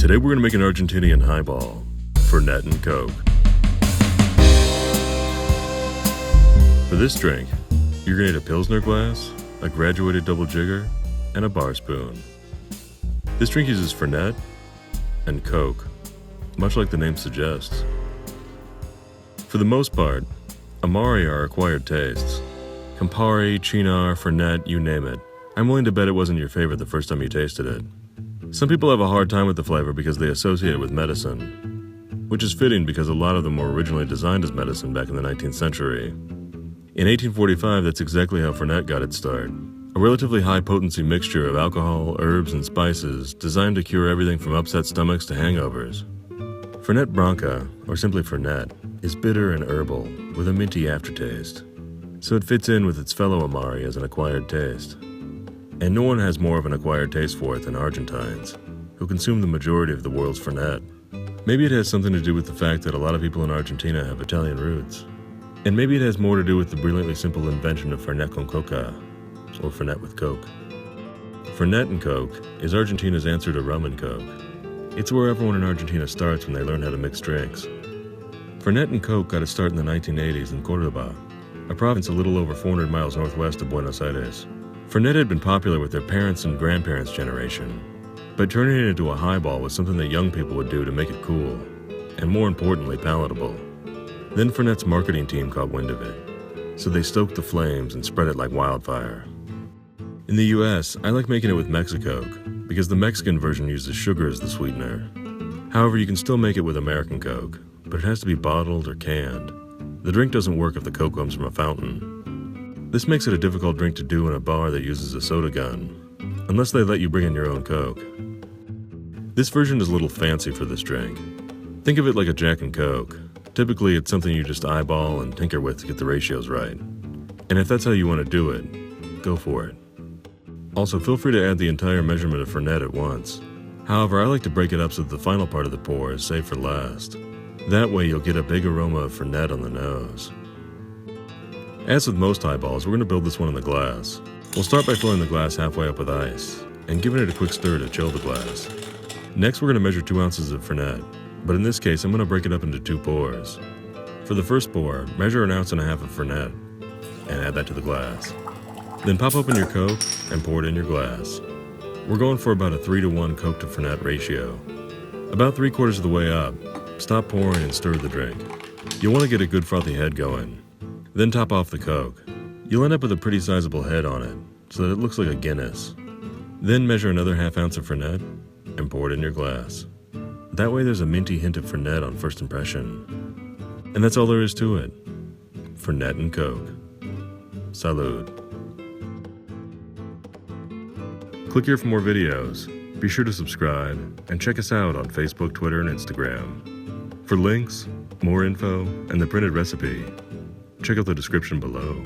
Today we're going to make an Argentinian highball, Fernet and Coke. For this drink, you're going to need a Pilsner glass, a graduated double jigger, and a bar spoon. This drink uses Fernet and Coke, much like the name suggests. For the most part, Amari are acquired tastes. Campari, Cynar, Fernet, you name it. I'm willing to bet it wasn't your favorite the first time you tasted it. Some people have a hard time with the flavor because they associate it with medicine, which is fitting because a lot of them were originally designed as medicine back in the 19th century. In 1845, that's exactly how Fernet got its start. A relatively high-potency mixture of alcohol, herbs, and spices designed to cure everything from upset stomachs to hangovers. Fernet-Branca, or simply Fernet, is bitter and herbal, with a minty aftertaste, so it fits in with its fellow Amari as an acquired taste. And no one has more of an acquired taste for it than Argentines, who consume the majority of the world's Fernet. Maybe it has something to do with the fact that a lot of people in Argentina have Italian roots. And maybe it has more to do with the brilliantly simple invention of Fernet con Coca, or Fernet with Coke. Fernet and Coke is Argentina's answer to rum and Coke. It's where everyone in Argentina starts when they learn how to mix drinks. Fernet and Coke got its start in the 1980s in Córdoba, a province a little over 400 miles northwest of Buenos Aires. Fernet had been popular with their parents' and grandparents' generation, but turning it into a highball was something that young people would do to make it cool, and more importantly, palatable. Then Fernet's marketing team caught wind of it, so they stoked the flames and spread it like wildfire. In the US, I like making it with Mexicoke, because the Mexican version uses sugar as the sweetener. However, you can still make it with American Coke, but it has to be bottled or canned. The drink doesn't work if the Coke comes from a fountain. This makes it a difficult drink to do in a bar that uses a soda gun, unless they let you bring in your own Coke. This version is a little fancy for this drink. Think of it like a Jack and Coke. Typically, it's something you just eyeball and tinker with to get the ratios right. And if that's how you want to do it, go for it. Also, feel free to add the entire measurement of Fernet at once. However, I like to break it up so that the final part of the pour is saved for last. That way, you'll get a big aroma of Fernet on the nose. As with most highballs, we're going to build this one in the glass. We'll start by filling the glass halfway up with ice, and giving it a quick stir to chill the glass. Next, we're going to measure 2 ounces of Fernet, but in this case, I'm going to break it up into 2 pours. For the first pour, measure 1.5 ounces of Fernet, and add that to the glass. Then pop open your Coke and pour it in your glass. We're going for about a 3-to-1 Coke to Fernet ratio. About 3/4 of the way up, stop pouring and stir the drink. You'll want to get a good frothy head going. Then top off the Coke. You'll end up with a pretty sizable head on it, so that it looks like a Guinness. Then measure another 1/2 ounce of Fernet and pour it in your glass. That way there's a minty hint of Fernet on first impression. And that's all there is to it. Fernet and Coke. Salud. Click here for more videos. Be sure to subscribe and check us out on Facebook, Twitter, and Instagram. For links, more info, and the printed recipe, check out the description below.